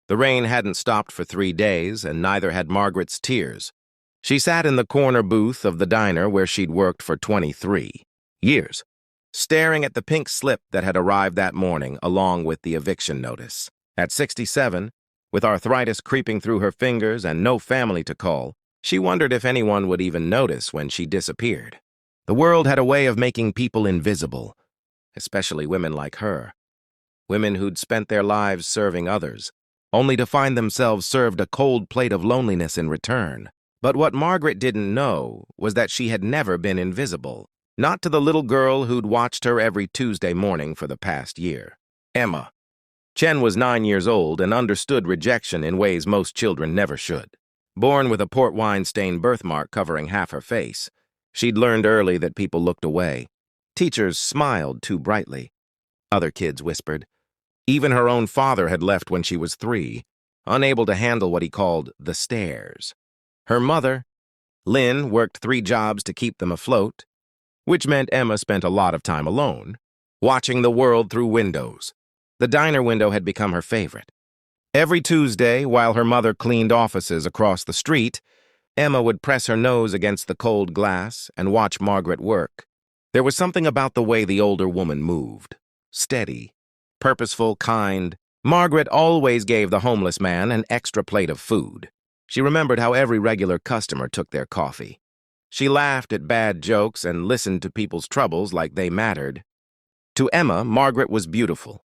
The rain hadn't stopped for 3 days, and neither had Margaret's tears. She sat in the corner booth of the diner where she'd worked for 23 years, staring at the pink slip that had arrived that morning along with the eviction notice. At 67, with arthritis creeping through her fingers and no family to call, she wondered if anyone would even notice when she disappeared. The world had a way of making people invisible, especially women like her. Women who'd spent their lives serving others, only to find themselves served a cold plate of loneliness in return. But what Margaret didn't know was that she had never been invisible, not to the little girl who'd watched her every Tuesday morning for the past year. Emma. Chen was 9 years old and understood rejection in ways most children never should. Born with a port wine-stained birthmark covering half her face, she'd learned early that people looked away. Teachers smiled too brightly. Other kids whispered. Even her own father had left when she was 3, unable to handle what he called the stares. Her mother, Lynn, worked 3 jobs to keep them afloat, which meant Emma spent a lot of time alone, watching the world through windows. The diner window had become her favorite. Every Tuesday, while her mother cleaned offices across the street, Emma would press her nose against the cold glass and watch Margaret work. There was something about the way the older woman moved. Steady, purposeful, kind. Margaret always gave the homeless man an extra plate of food. She remembered how every regular customer took their coffee. She laughed at bad jokes and listened to people's troubles like they mattered. To Emma, Margaret was beautiful.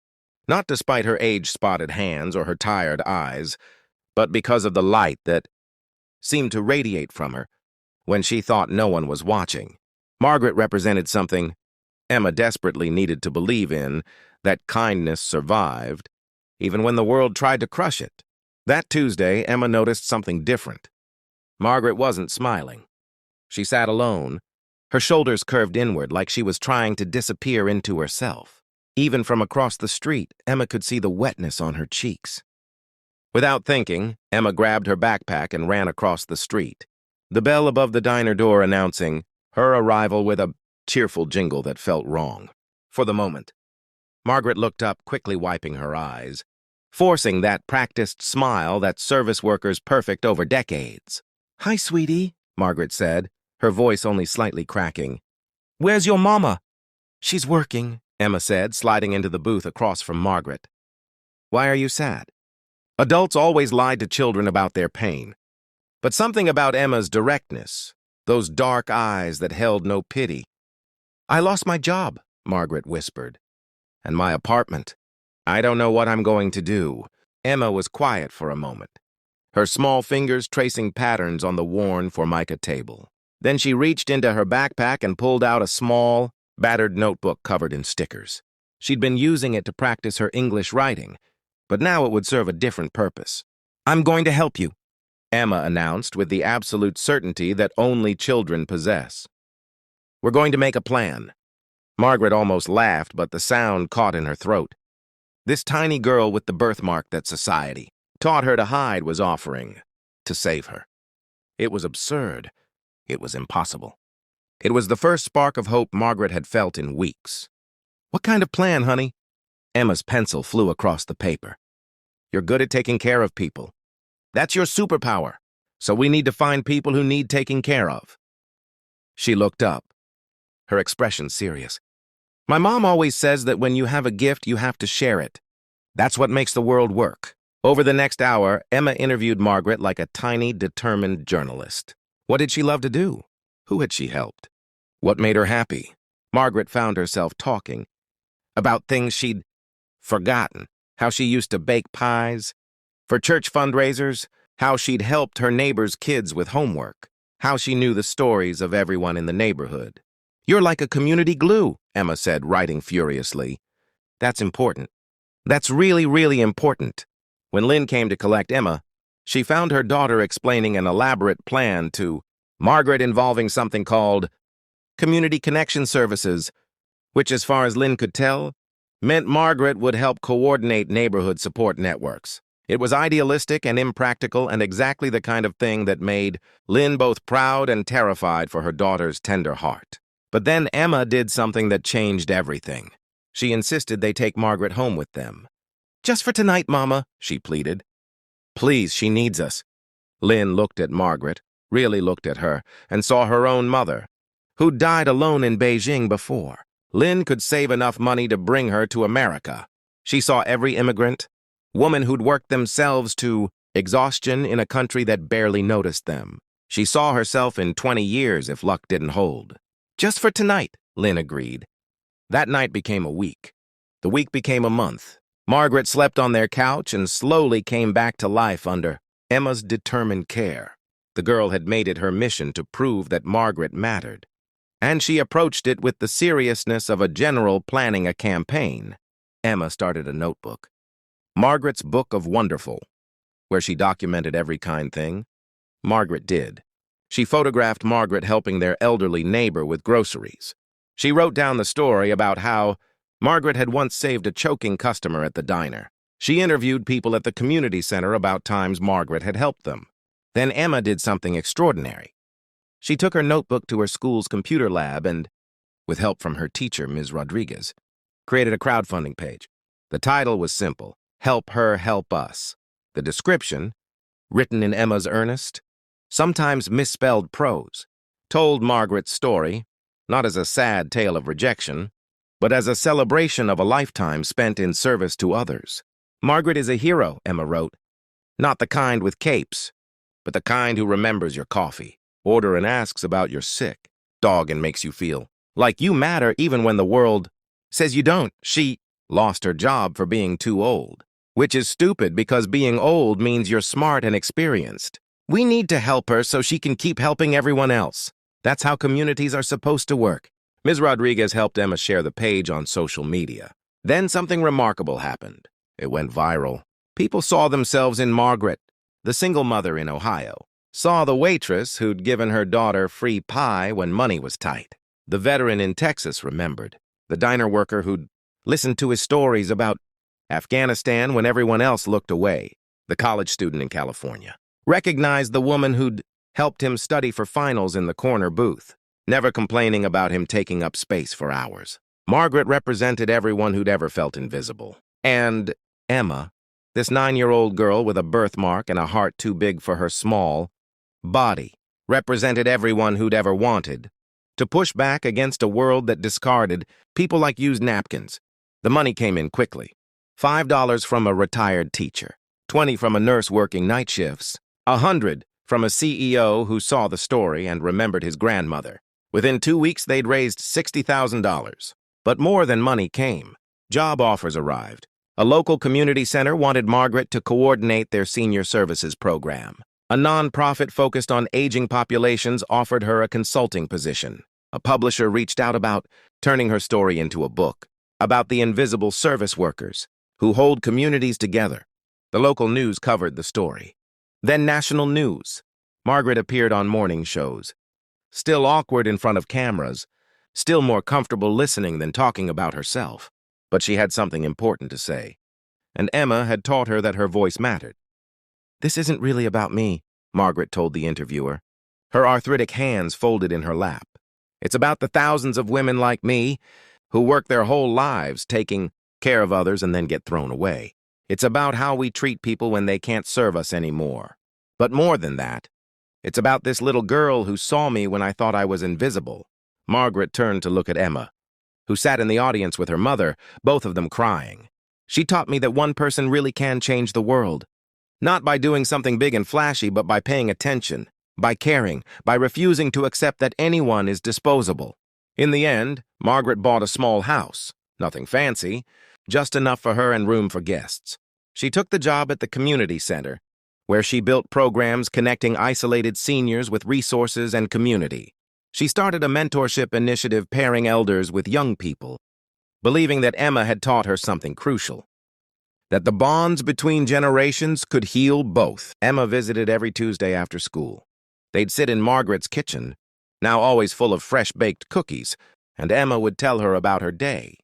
Not despite her age-spotted hands or her tired eyes, but because of the light that seemed to radiate from her when she thought no one was watching. Margaret represented something Emma desperately needed to believe in, that kindness survived, even when the world tried to crush it. That Tuesday, Emma noticed something different. Margaret wasn't smiling. She sat alone, her shoulders curved inward like she was trying to disappear into herself. Even from across the street, Emma could see the wetness on her cheeks. Without thinking, Emma grabbed her backpack and ran across the street, the bell above the diner door announcing her arrival with a cheerful jingle that felt wrong. For the moment, Margaret looked up, quickly wiping her eyes, forcing that practiced smile that service workers perfect over decades. "Hi, sweetie," Margaret said, her voice only slightly cracking. "Where's your mama?" "She's working," Emma said, sliding into the booth across from Margaret. "Why are you sad?" Adults always lied to children about their pain. But something about Emma's directness, those dark eyes that held no pity. "I lost my job," Margaret whispered. "And my apartment. I don't know what I'm going to do." Emma was quiet for a moment, her small fingers tracing patterns on the worn Formica table. Then she reached into her backpack and pulled out a small, battered notebook covered in stickers. She'd been using it to practice her English writing, but now it would serve a different purpose. "I'm going to help you," Emma announced with the absolute certainty that only children possess. "We're going to make a plan." Margaret almost laughed, but the sound caught in her throat. This tiny girl with the birthmark that society taught her to hide was offering to save her. It was absurd. It was impossible. It was the first spark of hope Margaret had felt in weeks. "What kind of plan, honey?" Emma's pencil flew across the paper. "You're good at taking care of people. That's your superpower. So we need to find people who need taking care of." She looked up, her expression serious. "My mom always says that when you have a gift, you have to share it. That's what makes the world work." Over the next hour, Emma interviewed Margaret like a tiny, determined journalist. What did she love to do? Who had she helped? What made her happy? Margaret found herself talking about things she'd forgotten, how she used to bake pies for church fundraisers, how she'd helped her neighbors' kids with homework, how she knew the stories of everyone in the neighborhood. "You're like a community glue," Emma said, writing furiously. "That's important. That's really, really important." When Lynn came to collect Emma, she found her daughter explaining an elaborate plan to Margaret involving something called Community Connection Services, which, as far as Lynn could tell, meant Margaret would help coordinate neighborhood support networks. It was idealistic and impractical and exactly the kind of thing that made Lynn both proud and terrified for her daughter's tender heart. But then Emma did something that changed everything. She insisted they take Margaret home with them. "Just for tonight, Mama," she pleaded. Please, she needs us. Lynn looked at Margaret, really looked at her, and saw her own mother, who'd died alone in Beijing before. Lynn could save enough money to bring her to America. She saw every immigrant, woman who'd worked themselves to exhaustion in a country that barely noticed them. She saw herself in 20 years if luck didn't hold. Just for tonight, Lynn agreed. That night became a week. The week became a month. Margaret slept on their couch and slowly came back to life under Emma's determined care. The girl had made it her mission to prove that Margaret mattered, and she approached it with the seriousness of a general planning a campaign. Emma started a notebook, Margaret's Book of Wonderful, where she documented every kind thing Margaret did. She photographed Margaret helping their elderly neighbor with groceries. She wrote down the story about how Margaret had once saved a choking customer at the diner. She interviewed people at the community center about times Margaret had helped them. Then Emma did something extraordinary. She took her notebook to her school's computer lab and, with help from her teacher, Ms. Rodriguez, created a crowdfunding page. The title was simple, Help Her, Help Us. The description, written in Emma's earnest, sometimes misspelled prose, told Margaret's story, not as a sad tale of rejection, but as a celebration of a lifetime spent in service to others. Margaret is a hero, Emma wrote. Not the kind with capes, but the kind who remembers your coffee, order and asks about your sick dog and makes you feel like you matter even when the world says you don't. She lost her job for being too old, which is stupid because being old means you're smart and experienced. We need to help her so she can keep helping everyone else. That's how communities are supposed to work. Ms. Rodriguez helped Emma share the page on social media. Then something remarkable happened. It went viral. People saw themselves in Margaret, the single mother in Ohio, saw the waitress who'd given her daughter free pie when money was tight. The veteran in Texas remembered, the diner worker who'd listened to his stories about Afghanistan when everyone else looked away. The college student in California recognized the woman who'd helped him study for finals in the corner booth, never complaining about him taking up space for hours. Margaret represented everyone who'd ever felt invisible. And Emma, this 9-year-old girl with a birthmark and a heart too big for her small body, represented everyone who'd ever wanted to push back against a world that discarded people like used napkins. The money came in quickly. $5 from a retired teacher, $20 from a nurse working night shifts, $100 from a CEO who saw the story and remembered his grandmother. Within 2 weeks, they'd raised $60,000. But more than money came. Job offers arrived. A local community center wanted Margaret to coordinate their senior services program. A nonprofit focused on aging populations offered her a consulting position. A publisher reached out about turning her story into a book, about the invisible service workers who hold communities together. The local news covered the story. Then national news. Margaret appeared on morning shows. Still awkward in front of cameras, still more comfortable listening than talking about herself. But she had something important to say, and Emma had taught her that her voice mattered. "This isn't really about me," Margaret told the interviewer, her arthritic hands folded in her lap. "It's about the thousands of women like me who work their whole lives taking care of others and then get thrown away. It's about how we treat people when they can't serve us anymore. But more than that, it's about this little girl who saw me when I thought I was invisible." Margaret turned to look at Emma, who sat in the audience with her mother, both of them crying. "She taught me that one person really can change the world. Not by doing something big and flashy, but by paying attention, by caring, by refusing to accept that anyone is disposable." In the end, Margaret bought a small house. Nothing fancy, just enough for her and room for guests. She took the job at the community center, where she built programs connecting isolated seniors with resources and community. She started a mentorship initiative pairing elders with young people, believing that Emma had taught her something crucial, that the bonds between generations could heal both. Emma visited every Tuesday after school. They'd sit in Margaret's kitchen, now always full of fresh-baked cookies, and Emma would tell her about her day.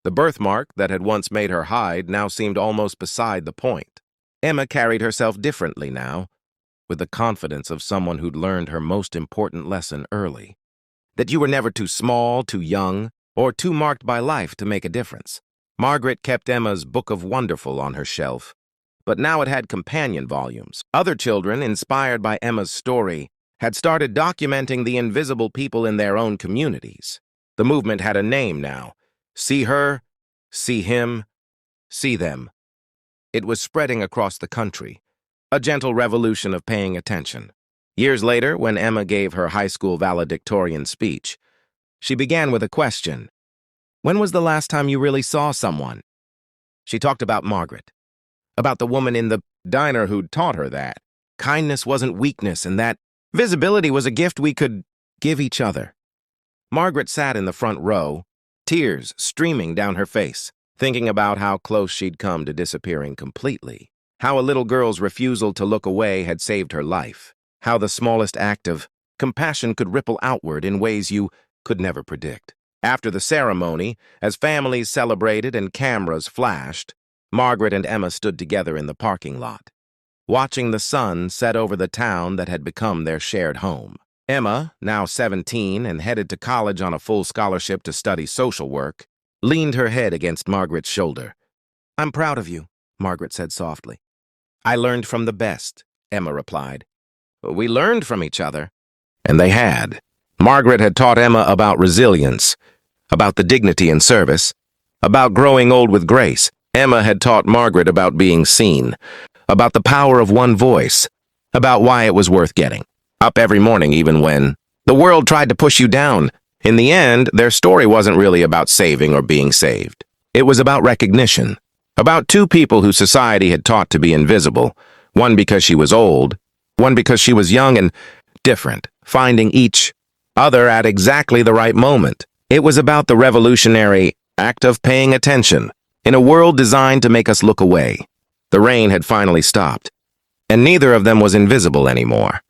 The birthmark that had once made her hide now seemed almost beside the point. Emma carried herself differently now, with the confidence of someone who'd learned her most important lesson early, that you were never too small, too young, or too marked by life to make a difference. Margaret kept Emma's Book of Wonderful on her shelf, but now it had companion volumes. Other children, inspired by Emma's story, had started documenting the invisible people in their own communities. The movement had a name now. See her, see him, see them. It was spreading across the country, a gentle revolution of paying attention. Years later, when Emma gave her high school valedictorian speech, she began with a question. When was the last time you really saw someone? She talked about Margaret, about the woman in the diner who'd taught her that kindness wasn't weakness and that visibility was a gift we could give each other. Margaret sat in the front row, tears streaming down her face, thinking about how close she'd come to disappearing completely, how a little girl's refusal to look away had saved her life, how the smallest act of compassion could ripple outward in ways you could never predict. After the ceremony, as families celebrated and cameras flashed, Margaret and Emma stood together in the parking lot, watching the sun set over the town that had become their shared home. Emma, now 17 and headed to college on a full scholarship to study social work, leaned her head against Margaret's shoulder. "I'm proud of you," Margaret said softly. "I learned from the best," Emma replied. "We learned from each other." And they had. Margaret had taught Emma about resilience, about the dignity in service, about growing old with grace. Emma had taught Margaret about being seen, about the power of one voice, about why it was worth getting up every morning even when the world tried to push you down. In the end, their story wasn't really about saving or being saved. It was about recognition, about two people who society had taught to be invisible, one because she was old, one because she was young and different, finding each other at exactly the right moment. It was about the revolutionary act of paying attention in a world designed to make us look away. The rain had finally stopped, and neither of them was invisible anymore.